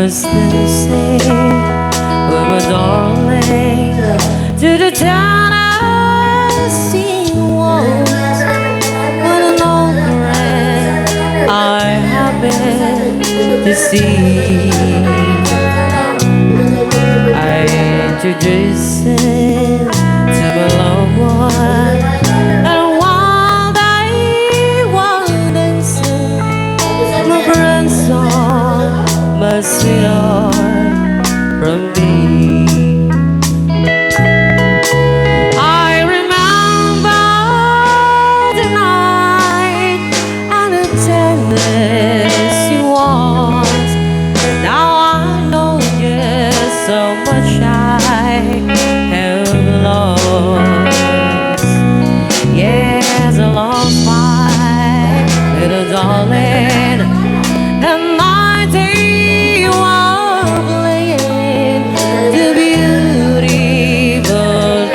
was dancing with my darling to the town I seen once. When an old friend I happened to see, I introduced him to my loved one, and while they were dancing, my friend saw my sweetheart from me. I remember the night and the tenderness you was. Now I know just so much I have lost. Yes, I lost my little darling, and my day was playing the beautiful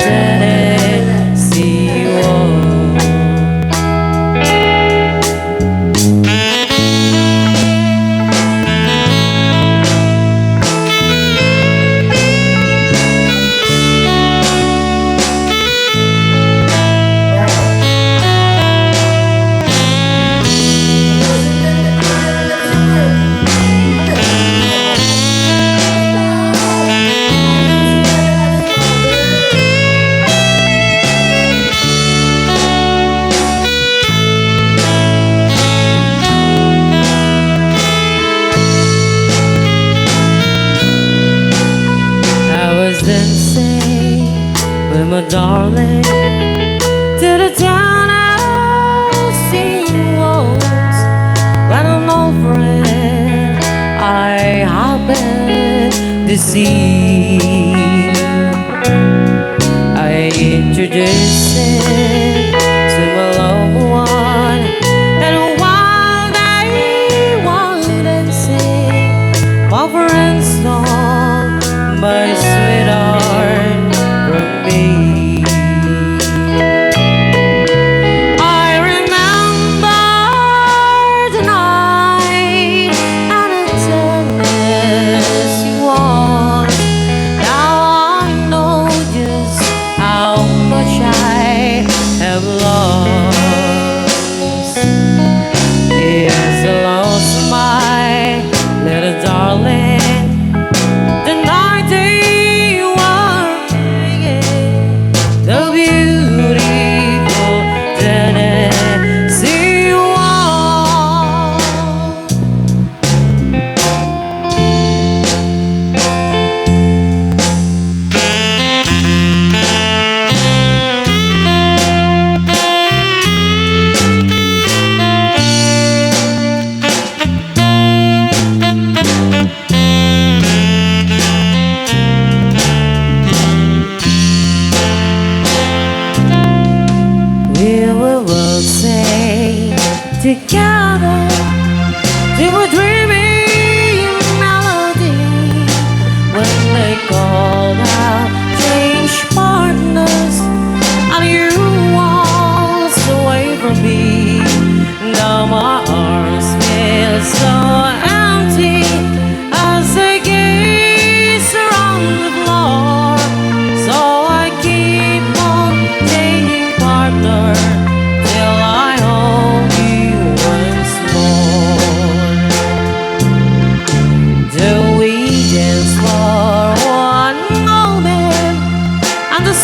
Tennessee waltz. Dancing with my darling to the town I've seen once. When an old friend I happened to see, I introduced him to my loved one, and while they were dancing, my friend saw my sweetheart from me. I remember the night and the tenderness you was. Now I know just how much I have lost. Yes, I lost my little darling. Together, they were dreaming melody when they called out change partners, and you waltzed away from me. Now my arms feel so empty as they gaze around the floor. So I keep on changing partners till I hold you once more. Do we dance for one moment, and the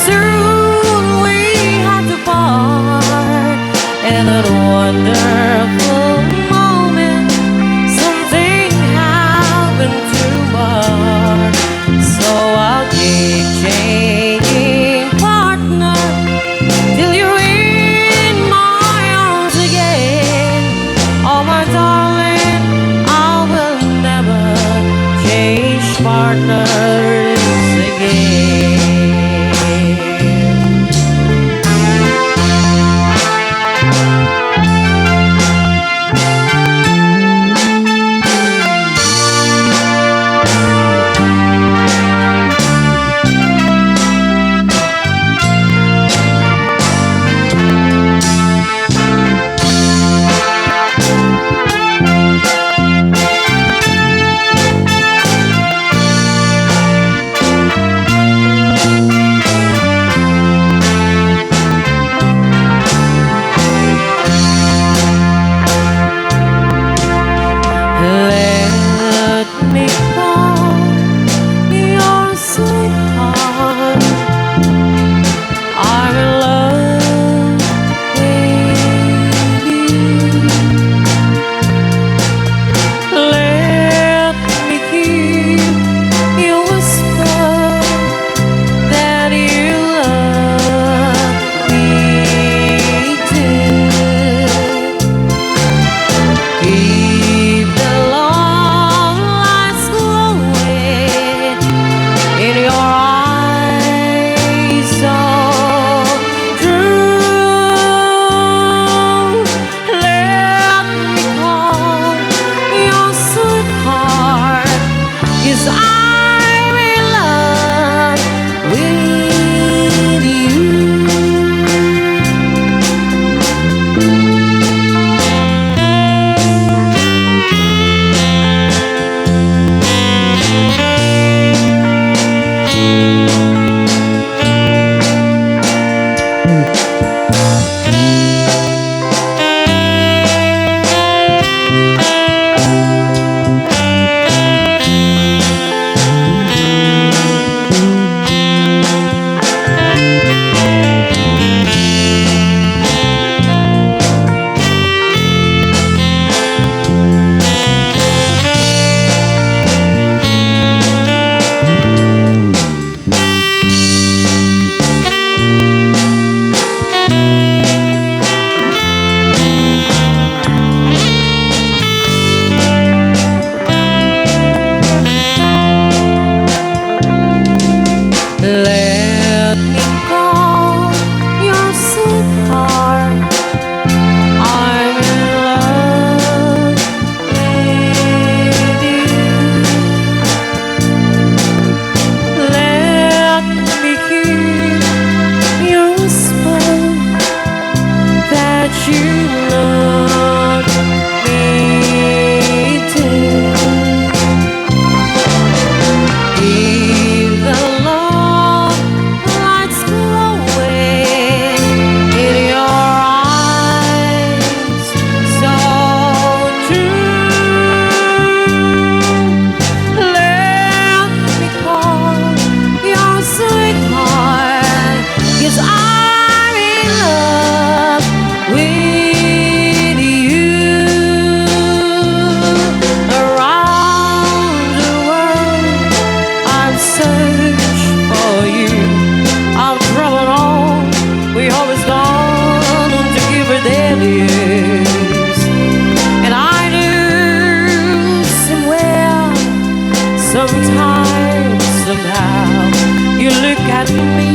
Sometimes, somehow, you look at me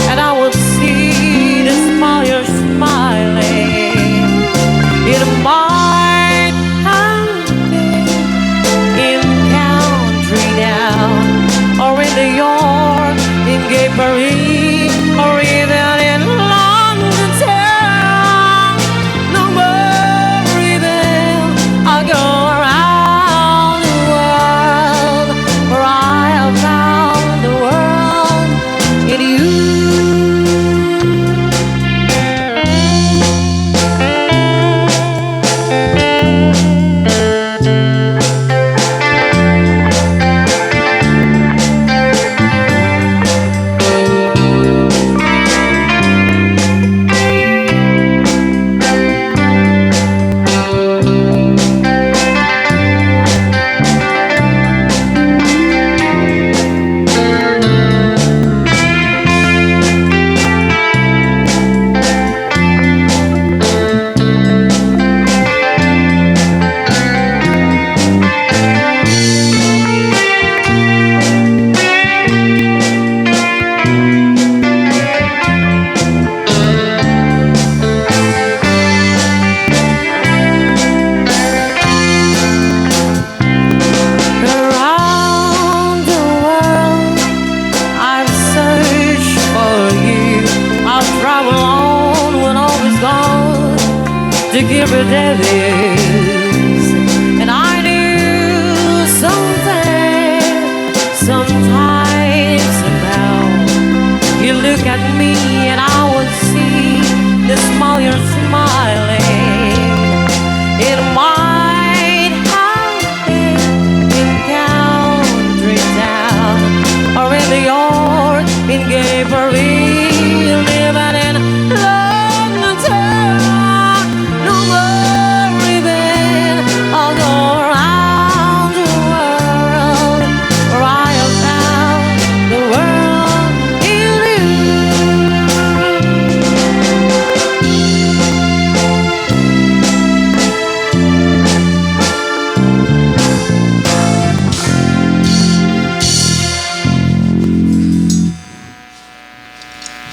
and I will see the smile you're smiling. It might have been in country now, or in the yard, in Gay Paris, or even in London town. No more even I go around the world, for I have found the world in you. Around the world, I've searched for you. I've traveled on when all was gone to give a day.